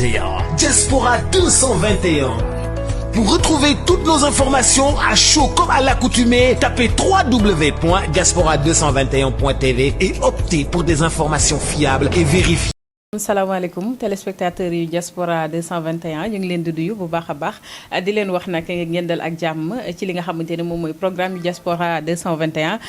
221. Diaspora 221. Pour retrouver toutes nos informations à chaud comme à l'accoutumée, tapez www.diaspora221.tv et optez pour des informations fiables et vérifiées. salaamaaleykum téléspectateurs yu Diaspora 221 ñu ngi leen di nuyu bu baax a baax di leen wax nag ngeen dal ak jàmm ci li nga xamante ne moom mooy programme yu Diaspora 221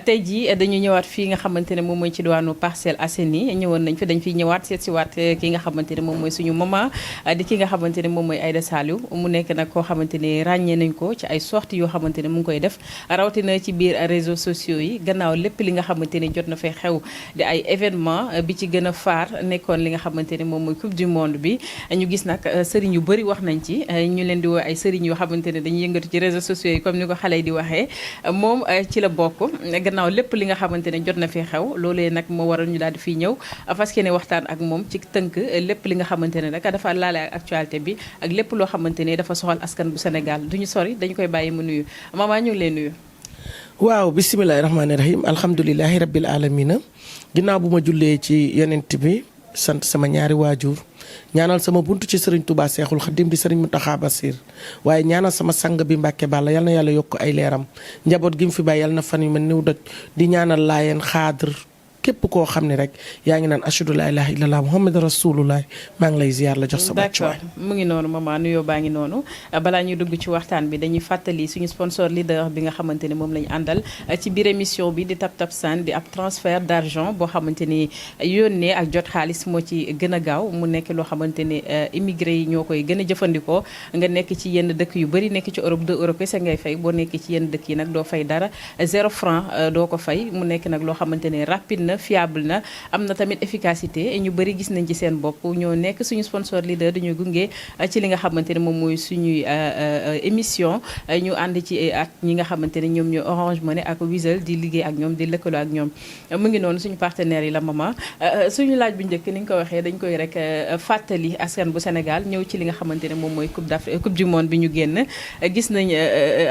tey jii dañu ñëwaat fii nga xamante ne moom mooy ci diwaanu Parcelles Assainies ñëwoon nañ fi dañ fiy ñëwaat seet si waat ki nga xamante ne moom mooy suñu maman di ki nga xamante ne moom mooy Aïda Saliou mu nekk nag koo xamante ne ràññee nañ ko ci ay sorties yoo xamante ne mu ngi koy def rawatina ci biir réseaux sociaux yi gannaaw lépp li nga xamante ne jot na fay xew di ay événement bi ci gën a faar nekkoon li nga xamante ne moom mooy coupe du monde bi ñu gis nag sëriñ yu bëri wax nañ ci ñu leen di woo ay sëriñ yoo xamante ne dañuy yëngatu ci réseaux sociaux yi comme ni ko xale yi di waxee moom ci la bokk gannaaw lépp li nga xamante ne jot na fi xew loolee nag moo waral ñu daal di fiy ñëw fas yéene waxtaan ak moom ci tënk lépp li nga xamante ne rek dafa laale ak actualité bi ak lépp loo xamante ne dafa soxal askan bu Sénégal duñu sori dañu koy bàyyi mu nuyu maman ñu ngi lay nuyu. waaw bisimilahi rahmaani rahim alhamdulilahi rabbil alamina ginnaaw bu ma jullee ci yonent bi sant sama ñaari waajur ñaanal sama buntu ci sëriñ Touba Seexul Xadim di sëriñ Mountakha Bassir waaye ñaanal sama sang bi Mbàkke Balla yal na yàlla yokk ay leeram njaboot gi mu fi bàyyi yal na fan yu mel niw doj di ñaanal laayeen xaadir képp koo xam ne rek yaa ngi naan ashhadu laa ilaaha illallah muhammad rasulullah maa ngi lay ziar la jox sa d'accord mu ngi noonu maman nuyoo baa ngi noonu balaa ñuy dugg ci waxtaan bi dañuy fàttali suñu sponsor leader bi nga xamante ne moom lañu àndal ci biir émission bi di Tap Tap Send di ab transfert d'argent boo xamante ni yónnee ak jot xaalis moo ci gën a gaaw mu nekk loo xamante ni immigré yi ñoo koy gën a jëfandikoo nga nekk ci yenn dëkk yu bëri nekk ci Europe 2 euros kese ngay fay boo nekk ci yenn dëkk yi nag doo fay dara 0 franc doo ko fay mu nekk nag loo xamante ni rapide na fiable na am na tamit efficacité ñu bëri gis nañ ci seen bopp ñoo nekk suñu sponsor leader dañuy gunge ci li nga xamante ne moom mooy suñuy émission ñu ànd ci ak ñi nga xamante ne ñoom ñooy Orange Money ak Wizall di liggéey ak ñoom di lëkkaloo ak ñoom mu ngi noonu suñu partenaires yi la maman suñu laaj bu njëkk ni nga ko waxee dañ koy rek fàttali askan bu Sénégal ñëw ci li nga xamante ne moom mooy coupe du monde bi ñu génn gis nañ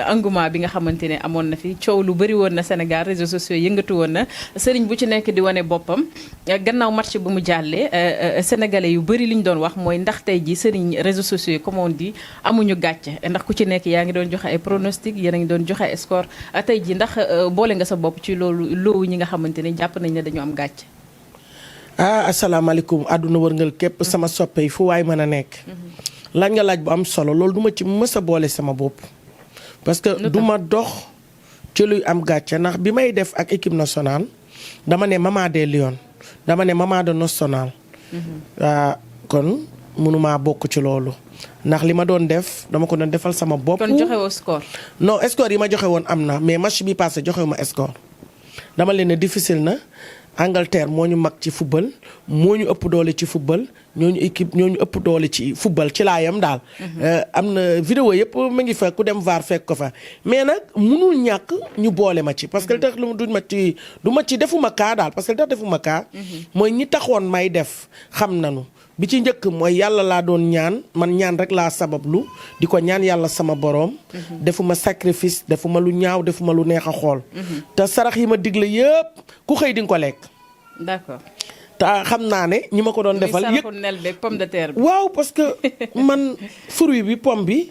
engouement bi nga xamante ne amoon na fi coow lu bëri woon na Sénégal réseaux sociaux yëngatu woon na sëriñ bu ci nekk di wane boppam gannaaw match bu mu jàllee sénégalais yu bëri li ñu doon wax mooy ndax tey ji sëriñ réseaux sociaux yi comme on dit amuñu gàcce ndax ku ci nekk yaa ngi doon joxe ay pronostic yéen a ngi doon joxe ay score tey ji ndax boole nga sa bopp ci loolu ñi nga xamante ne jàpp nañ ne dañu am gàcce. asalaamaaleykum àdduna wërngal képp sama soppe yi fu waay mën a nekk. laaj nga laaj bu am solo loolu du ma ci mës a boole sama bopp. parce que du ma dox ci luy am gàcce ndax bi may def ak équipe nationale. dama ne maman des Lions dama ne maman de national kon mënumaa bokk ci loolu ndax li ma doon def dama ko doon defal sama bopp. kon joxe woo score. non score yi ma joxe woon am na mais match bi passé joxe ma score dama leen ne difficile na Angleterre moo ñu mag ci football moo ñu ëpp doole ci football ñooñu équipe ñooñu ëpp doole ci football ci laa yam daal. am na vidéo yëpp mu ngi fa ku dem VAR fekk ko fa mais nag mënul ñàkk ñu boole ma ci. parce que li tax lu du ma ci defuma kaa daal parce que li tax defuma kaa. mooy ñi taxoon may def xam nañu. bi ci njëkk mooy yàlla laa doon ñaan man ñaan rek laa sabablu di ko ñaan yàlla sama boroom. defuma sacrifice defuma lu ñaaw defuma lu neex a xool. te sarax yi ma digle yëpp ku xëy di nga ko lekk. d'accord. te xam naa ne ñi ma ko doon defal yëg nel beeg pomme de terre bi. waaw parce que man fruit bi pomme bi.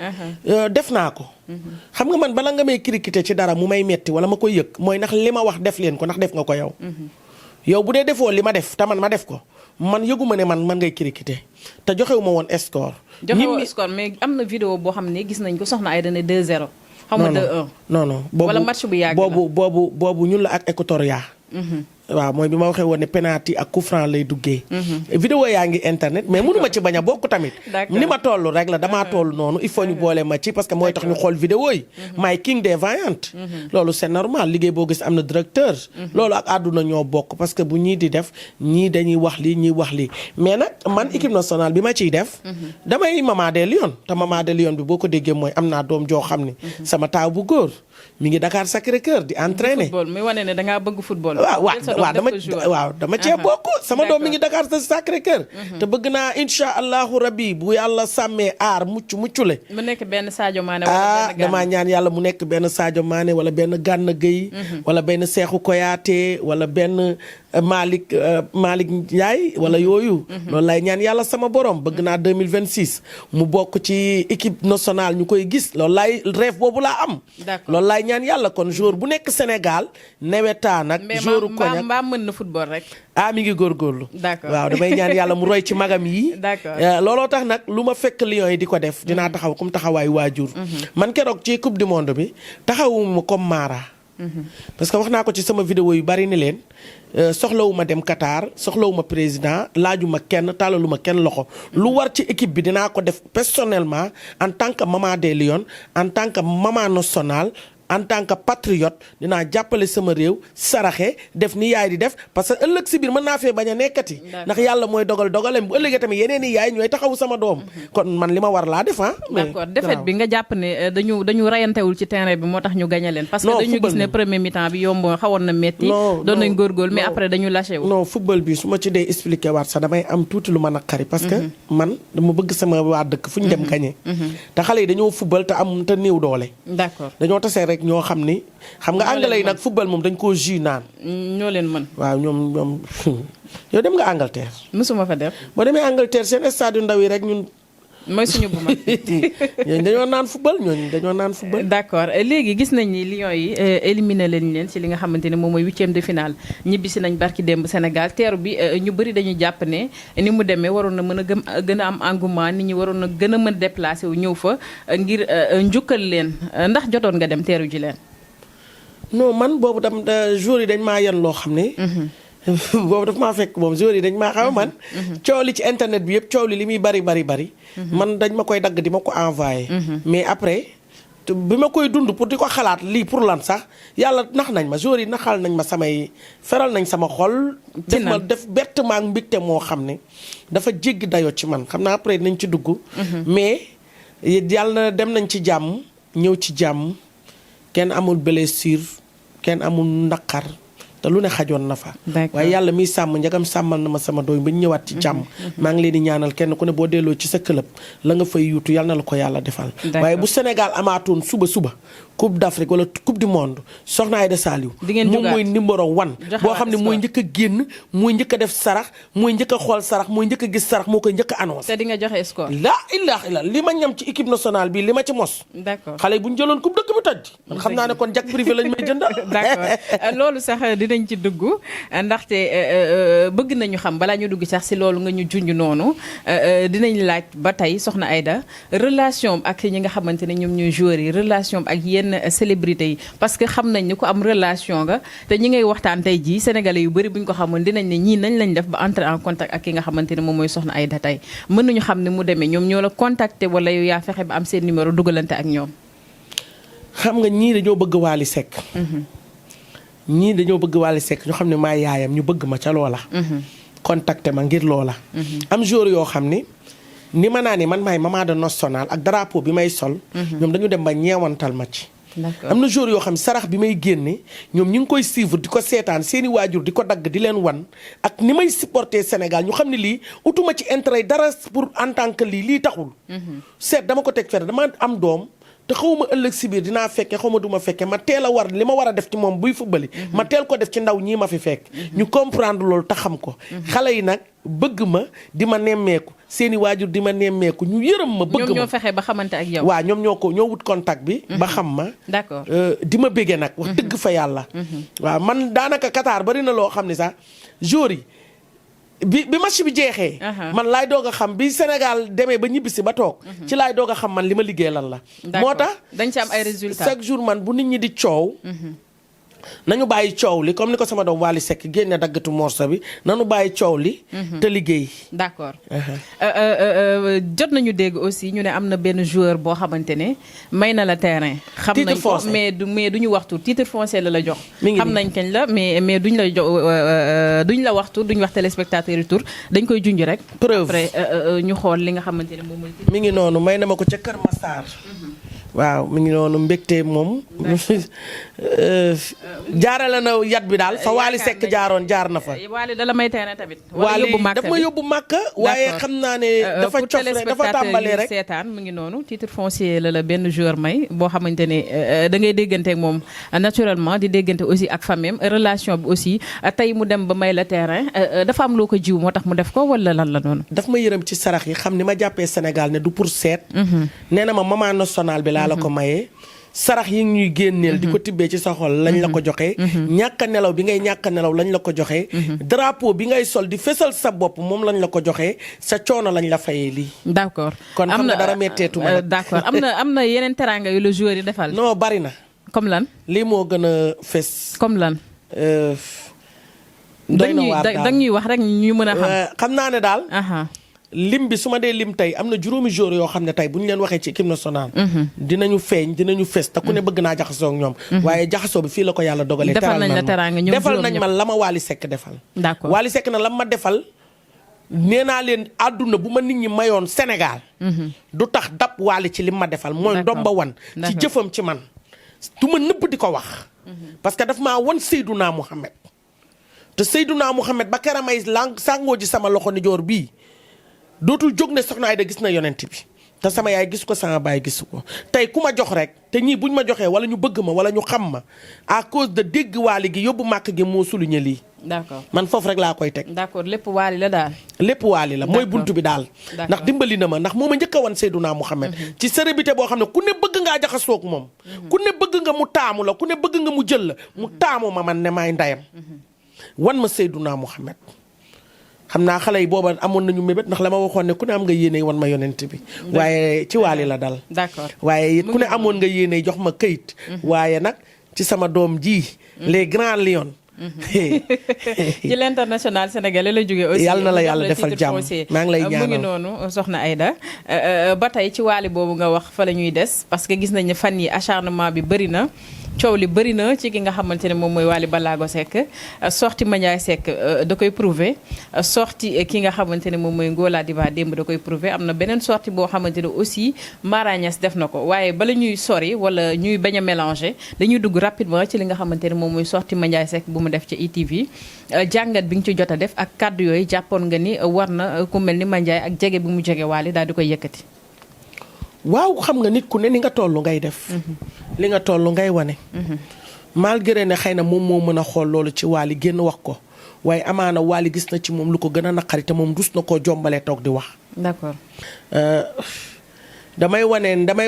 def naa ko. xam nga man bala nga may critiquer ci dara mu may metti wala ma koy yëg mooy ndax li ma wax def leen ko ndax def nga ko yow. yow bu dee defoo li ma def te man ma def ko man yëguma ne man ngay critiquer te joxewuma woon score. joxewoo score mais am na vidéo boo xam ne gis nañ ko soxna ay dana 2-0. xam nga 2-1. non boobu wala match bu yàgg la boobu ñun la ak Équatorial. waaw mooy bi ma waxee woon ne penalty ak coup franc lay duggee. vidéo yaa ngi internet mais mënu ma ci bañ a bokk tamit. ni ma toll rek la damaa toll noonu il faut ñu boole ma ci parce que mooy tax ñu xool vidéo yi. maay king des vaillantes. loolu c'est normal liggéey boo gis am na directeur. loolu ak àdduna ñoo bokk parce que bu ñii di def ñii dañuy wax lii ñii wax lii mais nag man équipe nationale bi ma ciy def. damay maman des Lions te maman des Lions bi boo ko déggee mooy am naa doom joo xam ne. sama taaw bu góor mi ngi Dakar Sacré-Cœur di entraîner. football mi wane ne da ngaa bëgg football. waaw dama cee bokk sama doom mi ngi Dakar Sacré-Cœur te bëgg naa insha allahu rabbi bu yàlla sàmmee aar muccule mu nekk benn Sadio Mané wala benn damaa ñaan yàlla mu nekk benn Sadio Mané wala benn Gana Gueye wala benn Cheikhou Kouyaté wala benn Malick Ndiaye wala yooyu. loolu laay ñaan yàlla sama borom bëgg naa 2026 mu bokk ci équipe nationale ñu koy gis loolu laay rêve boobu laa am. loolu laay ñaan yàlla kon joueur bu nekk Sénégal nawetaan ak. joueur koñ mbaa mën na football rek. mi ngi góorgóorlu. d'accord waaw damay ñaan yàlla mu roy ci magam yi. d'accord looloo tax nag lu ma fekk Lions yi di ko def dinaa taxaw comme taxawaayu waajur. man keroog ci coupe du monde bi taxawuma comme Mara. parce que wax naa ko ci sama vidéo yu bari ni leen soxlawuma dem Qatar soxlawuma président laajuma kenn tàllaluma kenn loxo lu war ci équipe bi dinaa ko def personnellement en tant que maman des Lions en tant que maman nationale en tant que patriote dinaa jàppale sama réew saraxe def ni yaay di def parce que ëllëg si biir mën naa fee bañ a nekkati. ndax yàlla mooy dogalem bu ëllëgee tamit yeneen i yaay ñooy taxawu sama doom. kon man li ma war laa def d'accord défaite bi nga jàpp ne dañu rayantewul ci terrain bi moo tax ñu gagné leen. parce que dañu gis ne premier mi-temps bi yomb xawoon na metti doon nañ góorgóorlu mais après dañu lâché wu. non football bi su ma ci dee expliqué waat sax damay am tuuti lu ma naqari. parce que man dama bëgg sama waa dëkk fu ñu dem gagné. te xale yi dañoo football te am te néew doole. d'accord dañoo tasee rek ñoo xam ni xam nga anglais yi nag football moom dañ koo ju naan. ñoo leen mën. waaw ñoom yow dem nga Angleterre. mësuma fa def. boo demee Angleterre seen stade yu ndaw yi rek ñun. mooy suñu bu mag. ñooñu dañoo naan football. d'accord léegi gis nañ ni Lions yi éliminé leen ci li nga xamante ne moom mooy 8e de finale ñibbisi nañ barki démb Sénégal teeru bi ñu bëri dañu jàpp ne ni mu demee waroon na mën a gën a am engouement nit ñi waroon na gën a mën déplacé wu ñëw fa ngir njukkal leen ndax jotoon nga dem teeru ji leen. non man boobu tam jour yi dañ maa yan loo xam ne. boobu daf maa fekk moom jour yi dañ maa xam man. coow li ci internet bi yëpp coow li muy bari. man dañ ma koy dagg di ma ko envoyé. mais après bi ma koy dund pour di ko xalaat lii pour lan sax yàlla nax nañ ma jour yi naxal nañ ma feral nañ sama xol. def bett ma ak mbégte moo xam ne dafa jéggi dayoo ci man xam naa après nañ ci dugg. mais yàlla na dem nañ ci jàmm ñëw ci jàmm kenn amul blessure kenn amul naqar te lu ne xajoon na fa. waaye yàlla miy sàmm njagam sàmmal na ma sama doom ba ñu ñëwaat ci jàmm. maa ngi leen di ñaanal kenn ku ne boo delloo ci sa club la nga fay yuutu yàlla na la ko yàlla defal. waaye bu Sénégal amaatoon suba coupe d'Afrique wala coupe du monde soxna Aïda Saliou moom mooy numéro 1 boo xam ne mooy njëkk a génn mooy njëkk a def sarax mooy njëkk a xool sarax mooy njëkk a gis sarax moo koy njëkk a annoncé. te di nga joxe score. la ilaha illa li ma ñam ci équipe nationale bi li ma ci mos. d'accord xale yi bu ñu jëloon coupe dëkk bi toj. man xam naa ne kon jak privé lañ may jëndal. d'accord loolu sax dinañ ci dugg ndaxte bëgg nañu xam balaa ñu dugg sax si loolu nga ñu junj noonu dinañ laaj ba tey soxna Aïda relation ak ñi nga xamante ne ñoom ñooy joueurs yi relation ak yenn célébrité yi parce que xam nañ ni ku am relation nga te ñi ngay waxtaan tey jii sénégalais yu bëri bu ñu ko xamoon dinañ ne ñii nañ lañ def ba entrer en contact ak ki nga xamante ne moom mooy soxna Aïda tey mën nañu xam ne mu demee ñoom ñoo la contacter wala yow yaa fexe ba am seen numéro dugalante ak ñoom. xam nga ñii dañoo bëgg Wally Seck. ñii dañoo bëgg Wally Seck ñu xam ne maa yaayam ñu bëgg ma ca loola. contacter ma ngir loola. am jour yoo xam ni ma naa ne man maay maman de national ak drapeau bi may sol. ñoom dañu dem ba ñeewantal ma ci. am na jour yoo xam sarax bi may génne ñoom ñu ngi koy suivre di ko seetaan seeni waajur di ko dagg di leen wan ak ni may supporter Sénégal ñu xam ne lii utuma ci intérêt dara pour en tant que lii taxul. seet dama ko teg fere dama am doom. te xawma ëllëg si biir dinaa fekke xawma duma fekke ma teel a war li ma war a def ci moom buy football ma teel ko def ci ndaw ñii ma fi fekk ñu comprendre loolu te xam ko xale yi nag bëgg ma di ma nemmeeku seeni waajur di ma nemmeeku ñu yërëm ma bëgg ma ñoom ñoo fexe ba xamante ak yow waaw ñoom ñoo wut contact bi ba xam ma d'accord di ma bëggee nag wax dëgg fa yàlla waaw man daanaka Qatar bari na loo xam ne sax jour yi bi match bi jeexee. man laay doog a xam bi Sénégal demee ba ñibbisi ba toog. ci laay doog a xam man li ma liggéey lan la. moo tax dañ ci am ay résultats chaque jour man bu nit ñi di coow. nañu bàyyi coow li comme ni ko sama doom Wally Seck génne daggatu morso bi nañu bàyyi coow li. te liggéey. d'accord jot nañu dégg aussi ñu ne am na benn joueur boo xamante ne may na la terrain. xam nañ ko mais duñu waxtu titre foncier la jox. xam nañ kañ la mais duñ la jox duñ la waxtu duñ wax téléspectateur yi tur dañ koy junj rek. preuve après ñu xool li nga xamante ne moom mooy. mi ngi noonu may na ma ko ca Kër Massar. waaw mi ngi noonu mbégte moom. jaarale na yat bi daal fa Waly Seck jaaroon jaar na fa. Waly dala may teene tamit. Waly daf ma yóbbu Màkka waaye xam naa ne dafa cof rek dafa tàmbalee rek seetaan mu ngi noonu titre foncier la benn joueur may boo xamante ne da ngay déggante ak moom naturellement di déggante aussi ak famille relation bi aussi tey mu dem ba may la terrain dafa am loo ko jiw moo tax mu def ko wala lan la noonu. daf ma yërëm ci sarax yi xam ni ma jàppee Sénégal ne du pour seet. nee na ma maman national bi laa la ko mayee. sarax yi ñuy génneel di ko tibbee ci sa xol lañ la ko joxee. ñàkk a nelaw bi ngay ñàkk a nelaw lañ la ko joxee. drapeau bi ngay sol di fesal sa bopp moom lañ la ko joxee sa coono lañ la fayee lii. d'accord kon xam nga dara metteetu ma nag. d'accord am na yeneen teraanga yu la joueur yi defal. non bari na. comme lan. lii moo gën a fes. comme lan. doy na waar daal da ñuy wax rek ñu mën a xam. xam naa ne daal. lim bi su ma dee lim tey am na juróomi joueurs yoo xam ne tey bu ñu leen waxee ci équipe nationale. dinañu feeñ dinañu fes te ku ne bëgg naa jaxasoo ak ñoom. waaye jaxasoo bi fii la ko yàlla dogalee. defal nañ la teraanga ñoom defal nañ ma la ma Waly Seck defal. d'accord Waly Seck na la ma defal nee naa leen àdduna bu ma nit ñi mayoon Sénégal. du tax dab Waly ci lim ma defal. mooy ndomba wan ci jëfam ci man. du ma nëbb di ko wax. parce que daf maa wan Seydouna Mouhamed. te Seydouna Mouhamed ba keroog may sàngoo ji sama loxo nijoor bii. dootul jóg ne soxna Aida gis na yonent bi te sama yaay gis ko sama baay gisu ko tey ku ma jox rek te ñii buñ ma joxee wala ñu bëgg ma wala ñu xam ma à cause de dégg Waly gi yóbbu màkk gi moo souligné lii. d'accord man foofu rek laa koy teg. d'accord lépp Waly la daal. lépp Waly la mooy buntu bi daal. ndax dimbali na ma ndax moo ma njëkk a wan Seydouna Mouhamed. ci célébrité boo xam ne ku ne bëgg ngaa jaxasoo ak moom. ku ne bëgg nga mu taamu la ku ne bëgg nga mu jël la mu taamu ma man ne maay ndayam. wan ma Seydouna Mouhamed. xam naa xale yi booba amoon nañu mébét ndax la ma waxoon ne ku ne am nga yéene wan ma yonent bi waaye ci Waly la dal. d'accord waaye it ku ne amoon nga yéene jox ma këyit. waaye nag ci sama doom ji. les grands lions. ci l'international sénégalais la jógee aussi. yàlla na la yàlla defal jàmm maa ngi lay ñaanal mu ngi noonu soxna Aida ba tey ci Waly boobu nga wax fa la ñuy des parce que gis nañ ne fan yi acharnement bi bëri na. coow li bëri na ci ki nga xamante ne moom mooy Waly Ballago Seck sorti Mandiaye Seck da koy prouver sorti ki nga xamante ne moom mooy Ngola Diva démb da koy prouver am na beneen sorti boo xamante ne aussi Mara Niass def na ko waaye bala ñuy sori wala ñuy bañ a mélanger dañuy dugg rapidement ci li nga xamante ne moom mooy sorti Mandiaye Seck bu mu def ci ITV jàngat bi nga ci jot a def ak kàddu yooyu jàppoon nga ni war na ku mel ni Mandiaye ak jege bi mu jege Waly daal di koy yëkkati. waaw xam nga nit ku ne ni nga toll ngay def. li nga toll ngay wane. malgré ne xëy na moom moo mën a xool loolu ci Waly génn wax ko waaye amaana Waly gis na ci moom lu ko gën a naqari te moom dus na koo jombalee toog di wax. d'accord. damay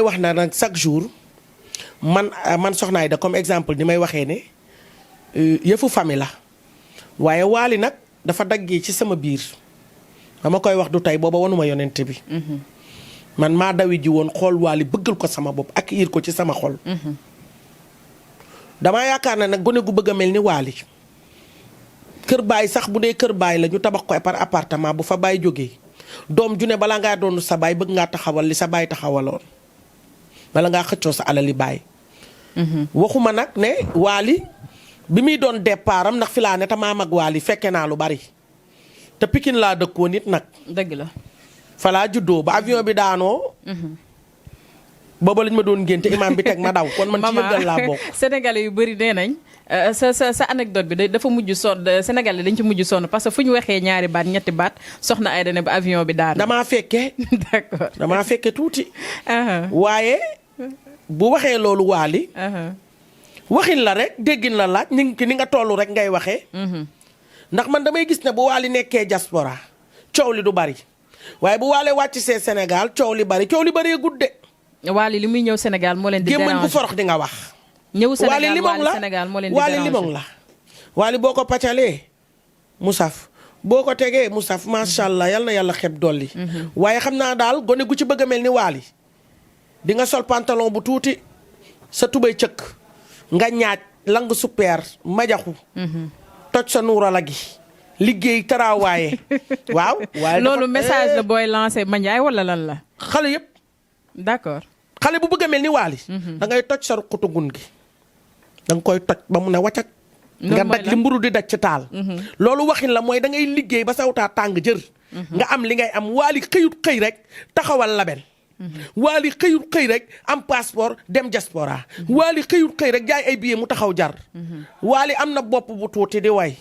wax na nag chaque jour man soxna Aida comme exemple ni may waxee ne yëfu famille la waaye Waly nag dafa daggee ci sama biir dama koy wax du tey booba wanuma yonent bi. man maa dawi ji woon xool Waly bëggal ko sama bopp ak ir ko ci sama xol. damaa yaakaar ne nag gone gu bëgg a mel ni Waly kër baay sax bu dee kër baay la ñu tabax ko par appartement bu fa baay jógee doom ju ne bala ngaa doon sa baay bëgg ngaa taxawal li sa baay taxawaloon bala ngaa xëccoo sa alali baay. waxuma nag ne Waly bi muy doon départ am ndax fi laa ne te maa mag Waly fekke naa lu bari te Pikine laa dëkkoon nit nag. dëgg la. falaa juddoo ba avion bi daanoo. booba lañ ma doon génte imam bi teg ma daw kon man ci yëngal laa bokk. Sénégalais yu bëri nee nañ sa anecdote bi dafa mujj sonn Sénégalais dañ ci mujj sonn parce que fu ñu waxee ñaari baat ñetti baat soxna Aida ne ba avion bi daanoo. damaa fekke. d'accord damaa fekke tuuti. waaye bu waxee loolu Waly. waxin la rek déggin la laaj ni nga toll rek ngay waxee. ndax man damay gis ne bu Waly nekkee diaspora coow li du bari. waaye bu Waly wàcc see Sénégal coow li bari gudde. Waly li muy ñëw Sénégal moo leen di déranger gémmañ bu forox di nga wax. ñëw Sénégal moo leen di Waly limon la. Waly boo ko paccalee mu saf boo ko tegee mu saf macha allah yal na yàlla xeb dolli. waaye xam naa daal gone gu ci bëgg a mel ni Waly di nga sol pantalon bu tuuti sa tubay cëkk nga ñaaj lang super majaxu toj sa nuurala gi. liggéey tarawaaye. waaw. waaye loolu message la booy lancé Mandiaye wala lan la. xale yëpp. d'accord. xale bu bëgg a mel ni Waly. da ngay toj sa ruqutu gun gi. da nga koy toj ba mu ne waccat. nga daj li mburu di daj ci taal. loolu waxin la mooy da ngay liggéey ba sawtaa tàng jër. nga am li ngay am Waly xëyut xëy rek taxawal label. Wally xëyul xëy rek am passeport dem diaspora. Wally xëyul xëy rek jaay ay billets mu taxaw jar. Wally am na bopp bu tuuti di way.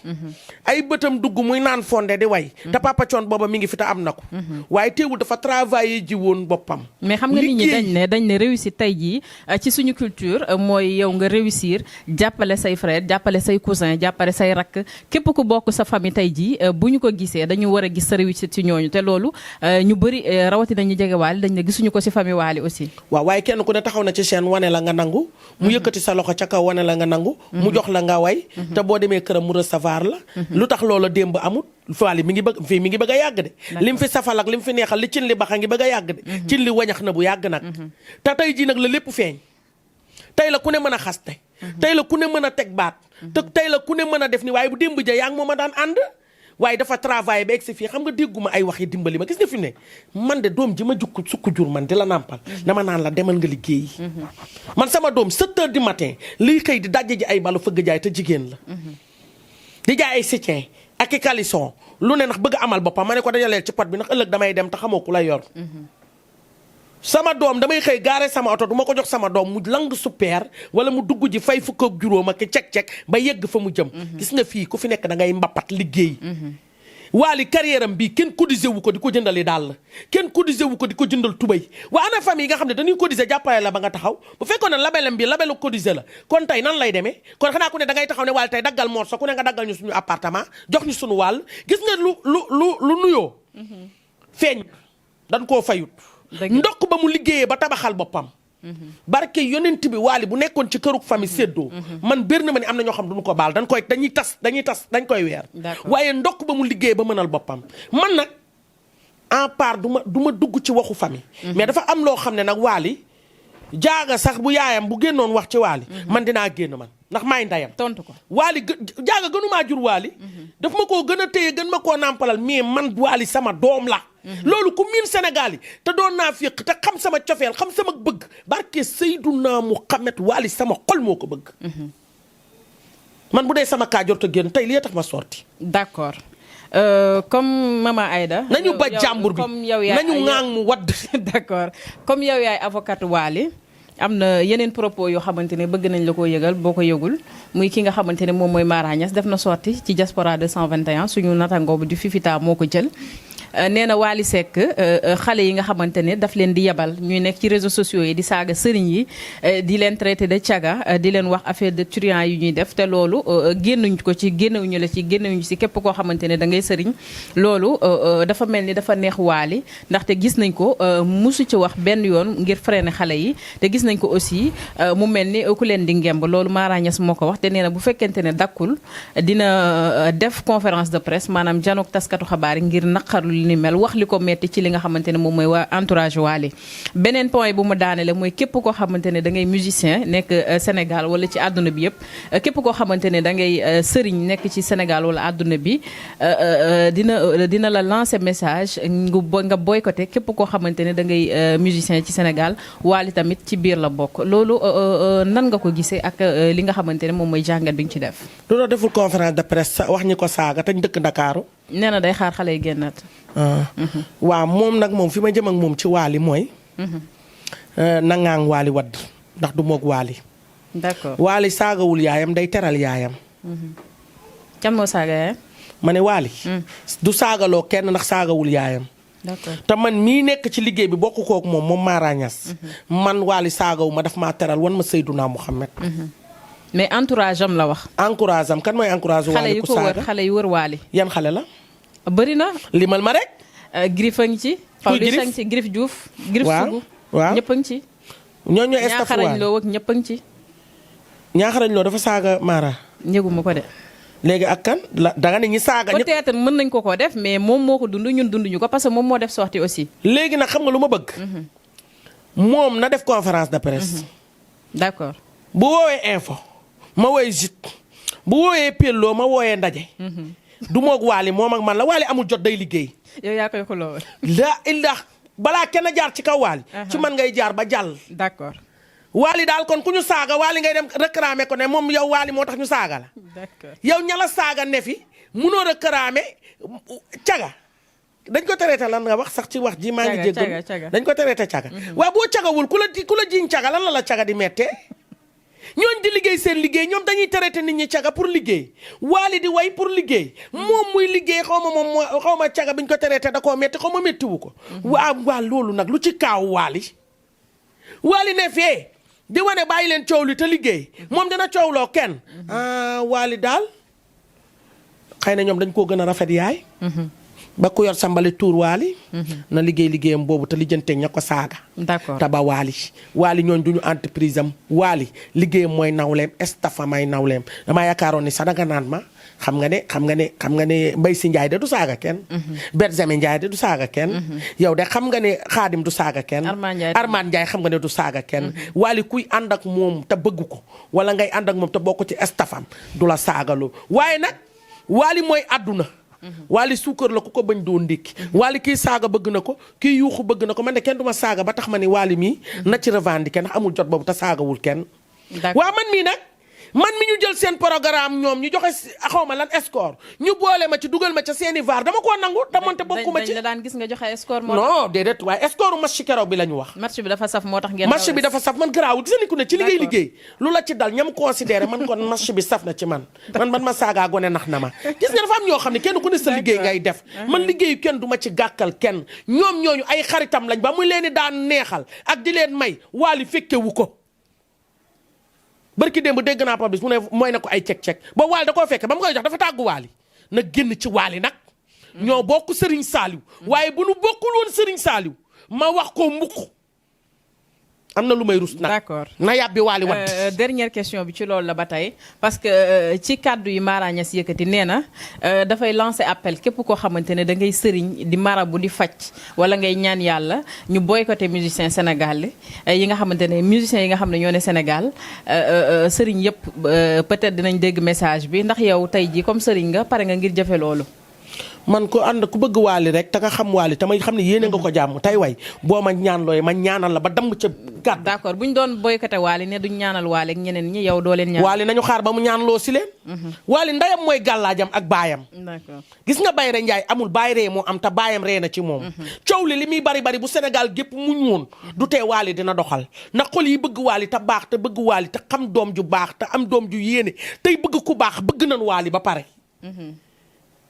ay bëtam dugg muy naan fonde di way. te Papa Thione booba mi ngi fi te am na ko. waaye teewul dafa travailler ji woon boppam. mais xam nga nit ñi dañ ne réussir tey jii ci suñu culture mooy yow nga réussir jàppale say frère jàppale say cousin jàppale say rakk képp ku bokk sa famille tey jii bu ñu ko gisee dañu war a gis sa réussite ci ñooñu te loolu ñu bëri rawatina ñu jege Wally dañ ne gisuñu ko ci famille Wally aussi. waaw waaye kenn ku ne taxaw na ci chaîne wane la nga nangu. mu yëkkati sa loxo ca kaw wane la nga nangu. mu jox la nga way. te boo demee këram mu recevoir la. lu tax loola démb amut. Wally mi ngi bëgg a yàgg de. lim fi safal ak lim fi neexal li cin li baxa ngi bëgg a yàgg de. cin li wañax na bu yàgg nag. te tey jii nag la lépp feeñ. tey la ku ne mën a xaste. tey la ku ne mën a teg baat. te tey la ku ne mën a def ni waaye bu démb ja yaa ngi moom a daan ànd. waaye dafa travail ba egg si fii xam nga dégguma ay wax yi dimbali ma gis nga fi ne man de doom ji ma sukk jur man di la nàmpal dama naan la demal nga liggéeyi. man sama doom 7 heures du matin liy xëy di dajje ji ay balu fëgg jaay te jigéen la. di jaay ay soutien ak i caleçon lu ne ndax bëgg amal boppam ma ne ko dajaleel ci pot bi ndax ëllëg damay dem te xamoo ku la yor. sama doom damay xëy gaare sama oto du ma ko jox sama doom mu lang super wala mu dugg ji fay fukk ak juróom ak cek-cek ba yegg fa mu jëm. gis nga fii ku fi nekk da ngay mbappat liggéey. Wally carrière am bii kenn cotisé wu ko di ko jëndali daal kenn cotisé wu ko di ko jëndal tubay waa ana famille yi nga xam ne dañuy cotisé jàppale la ba nga taxaw bu fekkoon ne labelam bi labelu cotisé la kon tey nan lay demee kon xanaa ku ne da ngay taxaw ne Wally tey daggal morso ku ne nga daggal ñu suñu appartement jox ñu suñu wàll gis nga lu nuyoo. feeñ dañ koo fayut. ndokk ba mu liggéeyee ba tabaxal boppam. barke yonent bi Wally bu nekkoon ci këruk famille séddoo man bér na ma ni am na ñoo xam duñu ko baal dañuy tas dañ koy weer. waaye ndokk ba mu liggéeyee ba mënal boppam man nag en part du ma dugg ci waxu famille. mais dafa am loo xam ne nag Wally jaaga sax bu yaayam bu génnoon wax ci Wally man dinaa génn man ndax maay ndayam tontu ko Wally jaaga gënumaa jur Wally daf ma koo gën a téye gën ma koo nàmpalal mais man Wally sama doom la. loolu ku miin Sénégal yi te doon naa féq te xam sama cofeel xam sama bëgg barke Seydunaa Muhammad Wally sama xol moo ko bëgg. man bu dee sama kaajor te génn tey lii tax ma sorti. d'accord comme Mama Aïda. nañu ba jàmbur bi nañu ŋaang mu wadd. d'accord comme yow yaay avocat Wally am na yeneen propos yoo xamante ne bëgg nañ la ko yëgal boo ko yëgul muy ki nga xamante ne moom mooy Mara Niass def na sorti ci Diaspora 221 suñu natango bu di Fifita moo ko jël. nee na Wally Seck xale yi nga xamante ne daf leen di yebal ñuy nekk ci réseaux sociaux yi di saaga sëriñ yi di leen traité de caga di leen wax affaire de truand yu ñuy def te loolu génnuñ ko ci génnewuñu la ci génnewuñu ci képp koo xamante ne da ngay sëriñ loolu dafa mel ni dafa neex Wally ndaxte gis nañ ko musu ci wax benn yoon ngir freiner xale yi te gis nañ ko aussi mu mel ni ku leen di ngemb loolu Mara Niass moo ko wax te nee na bu fekkente ne dakkul dina def conférence de presse maanaam janook taskatu xabaar yi ngir naqarlu ni mel wax li ko metti ci li nga xamante ne moom mooy waa entourage Wally beneen point bu mu daanele mooy képp koo xamante ne da ngay musicien nekk Sénégal wala ci àdduna bi yëpp képp koo xamante ne da ngay sëriñ nekk ci Sénégal wala àdduna bi dina la lancer message nga boycotté képp koo xamante ne da ngay musicien ci Sénégal Wally tamit ci biir la bokk loolu nan nga ko gisee ak li nga xamante ne moom mooy jàngat bi nga ci def. loolu deful conférence de presse wax ñi ko saaga te ñu dëkk Ndakaaru. nee na day xaar xale yi génnaat. waaw moom nag moom fi ma jëm ak moom ci Wally mooy. nangaang Wally wadd ndax du moog Wally. d'accord Wally saagawul yaayam day teral yaayam. kan moo saaga yaayam. ma ne Wally. du saagaloo kenn ndax saagawul yaayam. d'accord te man mii nekk ci liggéey bi bokk kook moom Mara Niass. man Wally saagawu ma daf maa teral wan ma Seydunaa Muhammad. mais entourage am la wax. encourage am kan mooy encourage Wally ku saaga xale yu wër Wally. yan xale la. bëri na. limal ma rek. Griffe a ngi ci. Pawlish a ngi ci Griffe Diouf. Griffe Sougou waaw ñëpp a ngi ci. ñooñu estaf ñaaxarañ loo ak ñëpp a ngi ci. ñaaxarañ loo dafa saaga Mara. njëguma ko de. léegi ak kan da nga ne ñi saaga. peut-être mën nañ ko def mais moom moo ko dund ñun dunduñu ko parce que moom moo def sortie aussi. léegi nag xam nga lu ma bëgg. moom na def conférence de presse. d'accord bu woowee info ma woowee jut bu woowee Pello ma woowee ndaje. du moog Wally moom ak man la Wally amul jot day liggéey. yow yaa koy xuloo. la illa balaa kenn jaar ci kaw Wally. ci man ngay jaar ba jàll. d'accord. Wally daal kon ku ñu saaga Wally ngay dem réclamer ko ne moom yow Wally moo tax ñu saaga la. d'accord yow ñala saaga ne fi munoo réclamer caga dañ ko traité lan nga wax sax ci wax ji maa ngi jéggal caga. dañ ko traité caga waaw boo cagawul ku la jiñ caga lan la caga di mettee ñooñ di liggéey seen liggéey ñoom dañuy traité nit ñi caga pour liggéey Wally di way pour liggéey moom muy liggéey xaw ma caga biñ ko traité da koo metti xaw ma mettiwu ko waa loolu nag lu ci kaaw Wally ne fee di wane bàyyi leen coow li te liggéey moom dina coowloo kenn Wally daal xëy na ñoom dañ koo gën a rafet yaay ba ku yor sambale tuur Wally na liggéeyam boobu te lijjanteeg ña ko saaga d'accord te ba Wally ñooñ duñu entreprise am Wally liggéeyam mooy nawleem estafam ay nawleem damaa yaakaaroon ni sax danga naan ma xam nga ne Mbaye Sy Ndiaye de du saaga kenn Benjamin Ndiaye de du saaga kenn yow de xam nga ne Xaadim du saaga kenn Armand Ndiaye xam nga ne du saaga kenn Wally kuy ànd ak moom te bëgg ko wala ngay ànd ak moom te bokk ci estafam du la saagalu waaye nag Wally mooy àdduna Wally suukar la ku ko bañ doon ndékki Wally kii saaga bëgg na ko kii yuuxu bëgg na ko man de kenn du ma saaga ba tax ma ni Wally mii na ci revendiquer ndax amul jot boobu te saagawul kenn waa man mii nag man mi ñu jël seen programme ñoom ñu joxe xawma lan score ñu boole ma ci dugal ma ca seeni VAR dama koo nangu te monte bokkuma ci dañ la daan gis nga joxe score moo non déedéet waaye score match keroog bi la ñu wax match bi dafa saf moo tax ngeen match bi dafa saf man garaawul gis nga ni ku ne ci liggéey lu la ci dal ñam considéré man kon match bi saf na ci man ma saagaa gone nax na ma gis nga dafa am ñoo xam ne kenn ku ne sa liggéey ngay def man liggéeyu kenn du ma ci gàkkal kenn ñoom ñooñu ay xaritam lañ ba muy leen di daan neexal ak di leen may Wally fekkewu ko barki démb dégg naa Pablis mu ne mooy na ko ay cek-cek ba Wally da koo fekke ba mu koy jox dafa tàggu Wally na génn ci Wally nag ñoo bokk Serigne Saliou waaye bu nu bokkul woon Serigne Saliou ma wax ko mbukk am na lu may rus nag d'accord na yàbbi Wally wadd dernière question bi ci loolu la ba tey parce que ci kàddu yi Mara Niass yëkkati nee na dafay lancer appel képp koo xamante ne da ngay sëriñ di marabu di faj wala ngay ñaan yàlla ñu boycotté musicien Sénégal yi nga xamante ne musiciens yi nga xam ne ñoo ne Sénégal sëriñ yëpp peut-être dinañ dégg message bi ndax yow tey ji comme sëriñ nga pare nga ngir jëfe loolu man ko ànd ku bëgg Wally rek te nga xam Wally te may xam ne yéene nga ko jàmm tey way boo ma ñaan looy ma ñaanal la ba damm ca gàtt d'accord bu ñu doon boycotté Wally ne duñ ñaanal Wally ak ñeneen ñi yow doo leen ñaan Wally nañu xaar ba mu ñaan loo si leen Wally ndeyam mooy gàllaajam ak baayam d'accord gis nga Bayre Ndiaye amul baay ree moo am te baayam ree na ci moom coow li muy bari bu Sénégal gépp muñ woon du tee Wally dina doxal ndax xol yi bëgg Wally te baax te bëgg Wally te xam doom ju baax te am doom ju yéene tey bëgg ku baax bëgg nañ Wally ba pare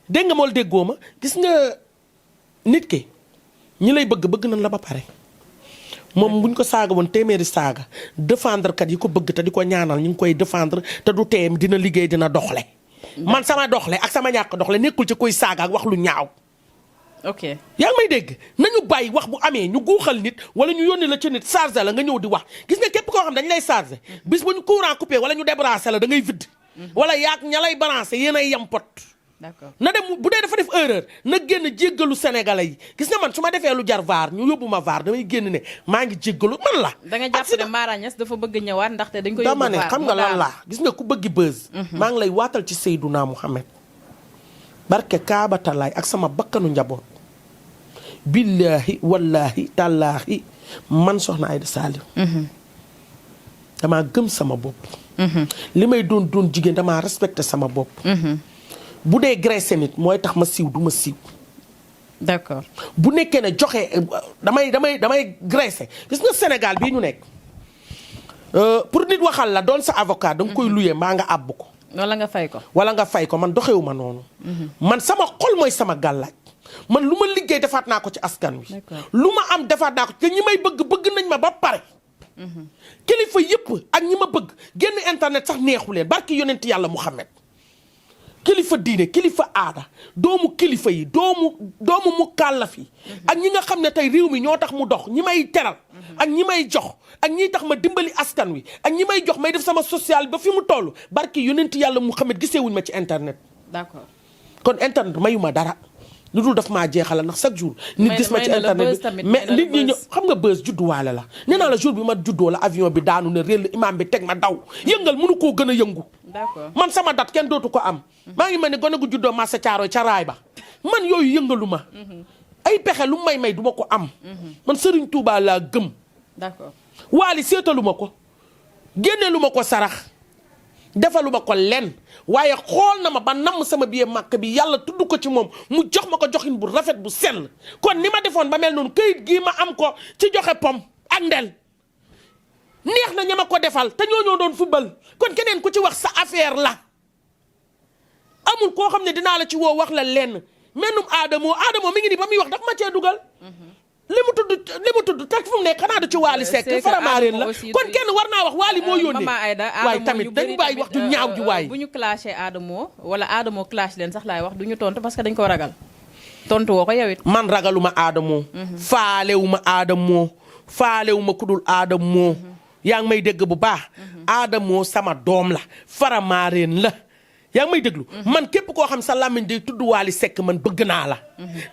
dégg nga mool déggoo ma gis nga nit ki ñi lay bëgg nañ la ba pare moom buñ ko saaga woon téeméeri saaga défendre kat yi ko bëgg te di ko ñaanal ñu ngi koy défendre te du teem dina liggéey dina doxle man sama doxle ak sama ñàkk doxle nekkul ci koy saaga ak wax lu ñaaw ok yaa ngi may dégg nañu bàyyi wax bu amee ñu guuxal nit wala ñu yónni la ci nit chargé la nga ñëw di wax gis nga képp koo xam dañ lay chargé bis bu ñu courant coupé wala ñu débranché la da ngay vide wala yaag ña lay branché yéen ay yam pot d'accord na dem bu dee dafa def erreur na génn jéggalu sénégalais yi gis nga man su ma defee lu jar vaar ñu yóbbu ma vaar damay génn ne maa ngi jéggalu man la. da nga jàpp ne Mara Niass dafa bëgg ñëwaat ndaxte dañ ko yóbbu dama vaar ne xam nga lan la gis nga ku bëggi buzz. maa ngi lay waatal ci Seydouna Mouhamed. barke Kaabatalaay ak sama bakkanu njaboot. billaahi wallaahi tallaahi man soxna Aïda Saliou. damaa gëm sama bopp. li may doon jigéen damaa respecté sama bopp. bu dee graissé nit mooy tax ma siiw du ma siiw. d'accord bu nekkee ne joxe damay graissé gis nga Sénégal bii ñu nekk pour nit waxal la doon sa avocat da nga koy luyee maa nga àbb ko. wala nga fay ko. wala nga fay ko man doxewu ma noonu. man sama xol mooy sama gàllaaj man lu ma liggéey defaat naa ko ci askan wi. lu ma am defaat naa ko te ñi may bëgg nañ ma ba pare. kilifa yëpp ak ñi ma bëgg génn internet sax neexu leen barki yonent yàlla Muhammad kilifa diine kilifa aada doomu kilifa yi doomu mu kàllaf yi ak ñi nga xam ne tey réew mi ñoo tax mu dox ñi may teral ak ñi may jox ak ñi tax ma dimbali askan wi ak ñi may jox may def sama social ba fi mu toll barki yonent yàlla Muhammad gisewuñ ma ci internet. d'accord kon internet mayu ma dara lu dul daf maa jeexal ndax chaque jour. nit gis ma ci internet bi mais nit ñi ñëw xam nga buzz judduwaale la. nee naa la jour bi ma juddoo la avion bi daanu ne réel imam bi teg ma daw yëngal mënu koo gën a yëngu. d'accord man sama dat kenn dootu ko am. maa ngi mel ni gone gu juddoo Massa Thiaroye ca raay ba man yooyu yëngalu ma. ay pexe lu may du ma ko am. man Serigne Touba laa gëm. d'accord Wally seetalu ma ko génne lu ma ko sarax defaluma ko lenn waaye xool na ma ba namm sama billet màkk bi yàlla tudd ko ci moom mu jox ma ko joxin bu rafet bu sell kon ni ma defoon ba mel noonu këyit gii ma am ko ci joxe pom ak ndel neex na ña ma ko defal te ñoo doon football kon keneen ku ci wax sa affaire la amul koo xam ne dinaa la ci woo wax la lenn mennum Adamo mi ngi ni ba muy wax daf ma cee dugal li mu tudd teg fu mu nekk xanaa du ci Wally Seck faramaareen la kon kenn war naa wax Wally moo yónnee Mama Aïda waaye tamit dañ bàyyi wax ju ñaaw ji waaye bu ñu clashé Adamo wala Adamo clash leen sax laay wax du ñu tontu parce que dañ ko ragal tontu woo ko yow it man ragaluma Adamo faalewuma Adamo faalewuma kudul Adamo yaa ngi may dégg bu baax Adamo sama doom la faramaareen la yaa ngi may déglu man képp koo xam sa làmmiñ day tudd Wally Seck man bëgg naa la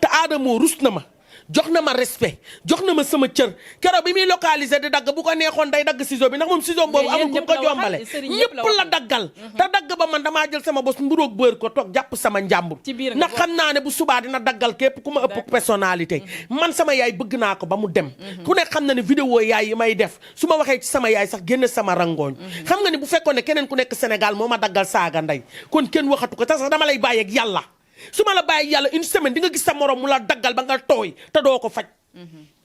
te Adamo rus na ma jox na ma respect jox na ma sama cër keroog bi muy localisé di dagg bu ko neexoon day dagg ciseau bi ndax moom ciseau boobu amul ku ko jombale ñëpp la daggal te dagg ba man damaa jël sama bos mburoog bër ko toog jàpp sama njàmbur ndax xam naa ne bu subaa dina daggal képp ku ma ëpp personnalité man sama yaay bëgg naa ko ba mu dem ku nekk xam na ne vidéo yaay yi may def su ma waxee ci sama yaay sax génne sama rangooñ xam nga ni bu fekkoon ne keneen ku nekk Sénégal moo ma daggal saaga ndey kon kenn waxatu ko te sax dama lay bàyyi ak yàlla su ma la bàyyi yàlla une semaine di nga gis sa morom mu la daggal ba nga tooy te doo ko faj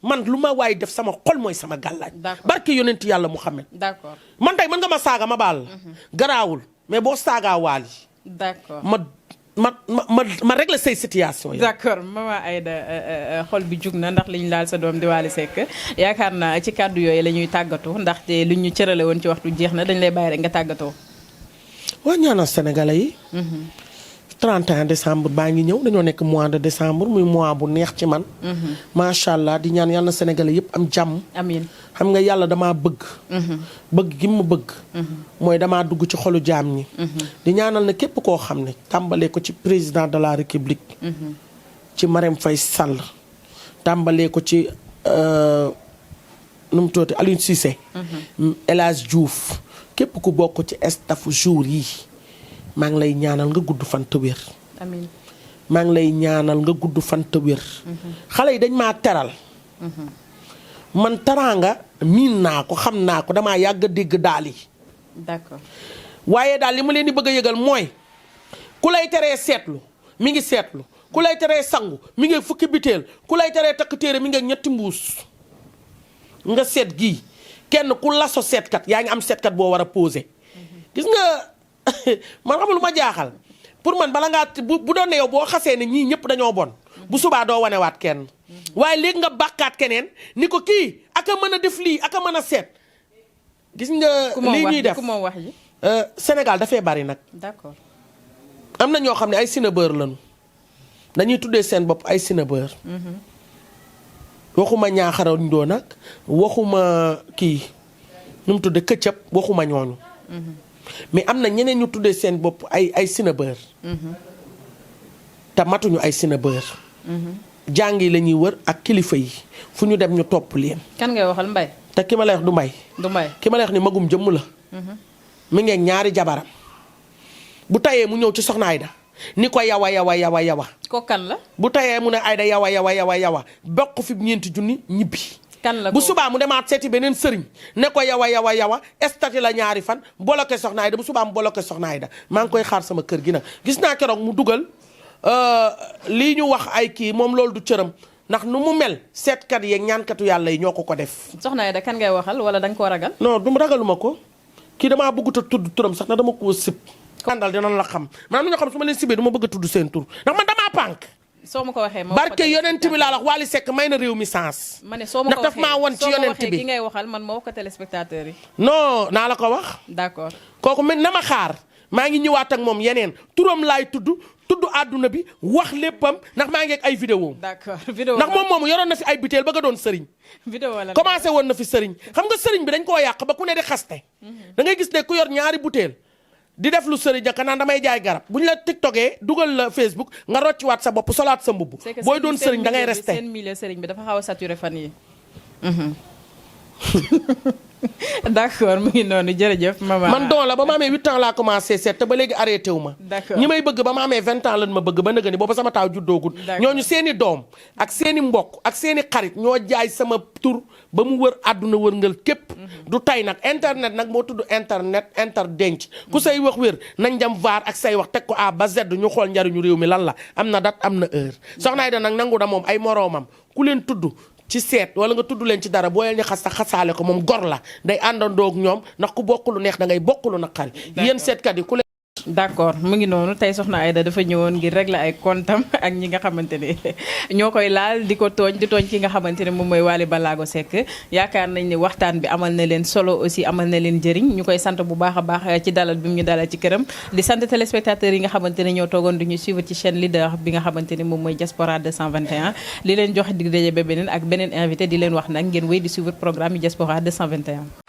man lu ma waay def sama xol mooy sama gàllaaj barke yonent yàlla Muhammad d'accord man tey mën nga ma saaga ma baal garaawul mais boo saagaa Wally d'accord ma régler say situation yi d'accord Mama Aïda xol bi jug na ndax liñ laal sa doom di Wally Seck yaakaar naa ci kàddu yooyu la ñuy tàggatoo ndaxte luñ ñu cërale woon ci waxtu jeex na dañ lay bàyyi rek nga tàggatoo waa ñaanal sénégalais yi 31 décembre baa ngi ñëw dañoo nekk mois de décembre muy mois bu neex ci man macha allah di ñaan yàlla na sénégalais yëpp am jàmm amiin xam nga yàlla damaa bëgg bëgg gi ma bëgg mooy damaa dugg ci xolu jaam ñi di ñaanal na képp koo xam ne tàmbalee ko ci président de la république ci Marème Faye Sall tàmbalee ko ci nu mu tuuti Aliou Cissé El Hadj Diouf képp ku bokk ci staff jour yi maa ngi lay ñaanal nga gudd fan te wér amiin maa ngi lay ñaanal nga gudd fan te wér xale yi dañ maa teral man teraanga miin naa ko xam naa ko damaa yàgg a dégg daal yi d'accord waaye daal li ma leen di bëgg a yëgal mooy ku lay teree seetlu mi ngi seetlu ku lay teree sangu mi ngi fukki biteel ku lay teree takk téere mi ngi ñetti mbuus nga seet gii kenn ku laso seetkat yaa ngi am seetkat boo war a posé gis nga man xam lu ma jaaxal pour man bala ngaa bu doon ne yow boo xasee ne ñii ñëpp dañoo bon bu subaa doo wanewaat kenn waaye léegi nga bàkkaat keneen ni ko kii aka mën a def lii aka mën a seet gis nga lii ñuy def wax ji Sénégal dafay bari nag d'accord am na ñoo xam ne ay sinabeur lañu dañuy tuddee seen bopp ay sinabeur waxuma ñaaxarañ doo nag waxuma kii nu mu tuddee këccëb waxuma ñooñu mais am na ñeneen ñu tuddee seen bopp ay sinabeur te matuñu ay sinabeur jàng yi la ñuy wër ak kilifa yi fu ñu dem ñu topp leen kan ngay waxal Mbaye te ki ma lay wax du Mbaye ki ma lay wax ni magum jëmm la mi ngi ñaari jabaram bu tayee mu ñëw ci soxna Ayda ni ko yawa ko kan la bu tayee mu ne Ayda yawa bokk fi 4 junni ñibbi kan la bu subaa mu demaat seeti beneen sëriñ ne ko yawa estati la ñaari fan bloqué soxna Ayda bu subaa mu bloqué soxna Ayda maa ngi koy xaar sama kër gi nag gis naa keroog mu dugal lii ñu wax ay kii moom loolu du cëram ndax nu mu mel seetkat yeeg ñaankatu yàlla yi ñoo ko def soxna Ayda kan ngay waxal wala da nga koo ragal non du ragaluma ko kii damaa bëgg a tudd turam sax na dama koo sib àndal dinañ la xam maanaam ñoo xam su ma leen sibee du ma bëgg a tudd seen tur ndax man damaa pànk soo ma ko waxee ma barke yonent bi laa wax Wally Seck may na réew mi sens ma ne soo ma ko ndax daf maa won ci yonent bi ki ngay waxal man ma wax ko téléspectateurs yi non naa la ko wax d'accord kooku mel na ma xaar maa ngi ñëwaat ak moom yeneen turam laay tudd àdduna bi wax léppam ndax maa ngi ak ay vidéo d'accord vidéo ndax moom moomu yoroon na fi ay biteel bëgg a doon sëriñ vidéo la commencé woon na fi sëriñ xam nga sëriñ bi dañ koo yàq ba ku ne di xaste da ngay gis ne ku yor ñaari butéel di def lu sëriñ jaka naan damay jaay garab bu ñu la tiktokee dugal la Facebook nga rocciwaat sa bopp solaat sa mbubb booy doon sëriñ da ngay resté seen milieu sëriñ bi dafa xaw a saturé fan yi d'accord mu ngi noonu jërëjëf maman. man don la ba ma amee 8 ans laa commencé seet te ba léegi arrêté wu ma. d'accord ñi may bëgg ba ma amee 20 ans lan ma bëgg ba nëgë ni booba sama taaw juddoogul. ñooñu seeni doom ak seeni mbokk ak seeni xarit ñoo jaay sama tur ba mu wër àdduna wërngal képp. du tay nag internet nag moo tudd internet denc ku say wax wér nañ dem vaar ak say wax teg ko A ba Z ñu xool njariñu réew mi lan la am na date am na heure. soxna Aida nag nangu da moom ay moroomam ku leen tudd ci seet wala nga tudd leen ci dara boo leen ñu xas sax xasaale ko moom gor la day àndandoo ak ñoom ndax ku bokk lu neex da ngay bokk lu naqari. yéen seetkat yi ku leen. d'accord mu ngi noonu tey soxna Aida dafa ñëwoon ngir régler ay comptam ak ñi nga xamante ne ñoo koy laal di ko tooñ di tooñ ki nga xamante ne moom mooy Wally Ballago Seck yaakaar nañ ne waxtaan bi amal na leen solo aussi amal na leen njëriñ ñu koy sant bu baax a baax ci dalal bi mu ñu dalal ci këram di sant téléspectateurs yi nga xamante ne ñoo toogoon du ñu suivre ci chaîne leader bi nga xamante ne moom mooy Diaspora 221 li leen jox dig daje ba beneen ak beneen invité di leen wax nag ngeen wéy di suivre programme yi Diaspora 221